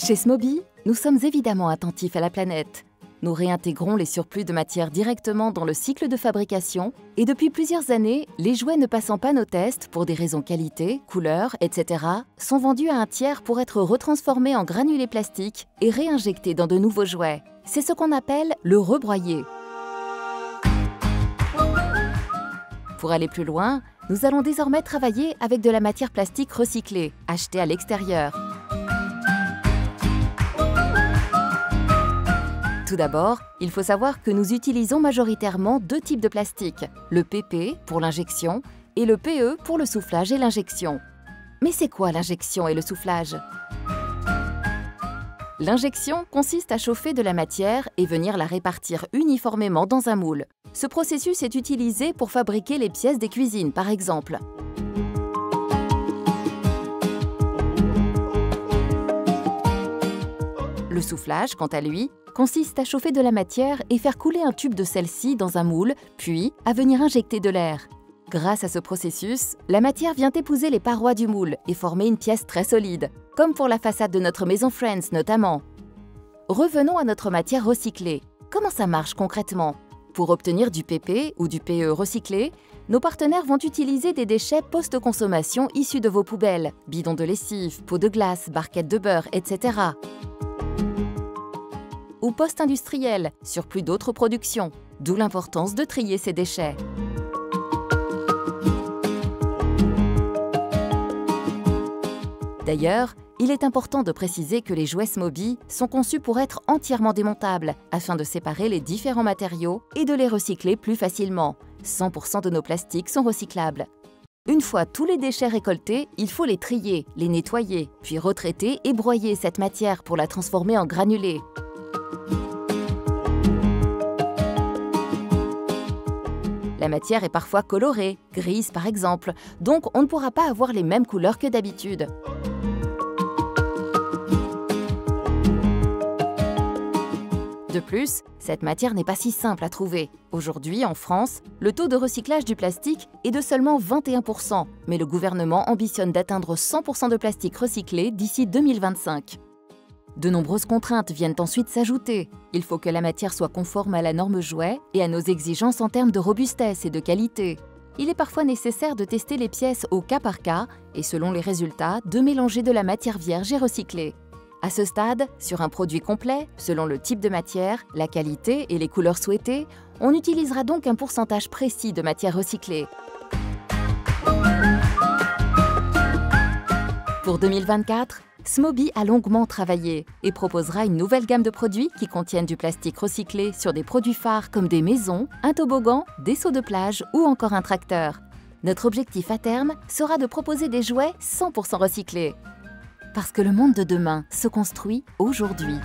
Chez Smoby, nous sommes évidemment attentifs à la planète. Nous réintégrons les surplus de matière directement dans le cycle de fabrication et depuis plusieurs années, les jouets ne passant pas nos tests pour des raisons qualité, couleur, etc. sont vendus à un tiers pour être retransformés en granulés plastiques et réinjectés dans de nouveaux jouets. C'est ce qu'on appelle le rebroyer. Pour aller plus loin, nous allons désormais travailler avec de la matière plastique recyclée, achetée à l'extérieur. Tout d'abord, il faut savoir que nous utilisons majoritairement deux types de plastique, le PP pour l'injection et le PE pour le soufflage et l'injection. Mais c'est quoi l'injection et le soufflage? L'injection consiste à chauffer de la matière et venir la répartir uniformément dans un moule. Ce processus est utilisé pour fabriquer les pièces des cuisines, par exemple. Le soufflage, quant à lui, consiste à chauffer de la matière et faire couler un tube de celle-ci dans un moule, puis à venir injecter de l'air. Grâce à ce processus, la matière vient épouser les parois du moule et former une pièce très solide, comme pour la façade de notre maison Friends notamment. Revenons à notre matière recyclée. Comment ça marche concrètement? Pour obtenir du PP ou du PE recyclé, nos partenaires vont utiliser des déchets post-consommation issus de vos poubelles, bidons de lessive, pots de glace, barquettes de beurre, etc. Ou post-industriel, surplus d'autres productions, d'où l'importance de trier ces déchets. D'ailleurs, il est important de préciser que les jouets Smoby sont conçus pour être entièrement démontables, afin de séparer les différents matériaux et de les recycler plus facilement. 100% de nos plastiques sont recyclables. Une fois tous les déchets récoltés, il faut les trier, les nettoyer, puis retraiter et broyer cette matière pour la transformer en granulés. La matière est parfois colorée, grise par exemple, donc on ne pourra pas avoir les mêmes couleurs que d'habitude. De plus, cette matière n'est pas si simple à trouver. Aujourd'hui, en France, le taux de recyclage du plastique est de seulement 21%, mais le gouvernement ambitionne d'atteindre 100% de plastique recyclé d'ici 2025. De nombreuses contraintes viennent ensuite s'ajouter. Il faut que la matière soit conforme à la norme jouet et à nos exigences en termes de robustesse et de qualité. Il est parfois nécessaire de tester les pièces au cas par cas et selon les résultats, de mélanger de la matière vierge et recyclée. À ce stade, sur un produit complet, selon le type de matière, la qualité et les couleurs souhaitées, on utilisera donc un pourcentage précis de matière recyclée. Pour 2024, Smoby a longuement travaillé et proposera une nouvelle gamme de produits qui contiennent du plastique recyclé sur des produits phares comme des maisons, un toboggan, des seaux de plage ou encore un tracteur. Notre objectif à terme sera de proposer des jouets 100% recyclés. Parce que le monde de demain se construit aujourd'hui.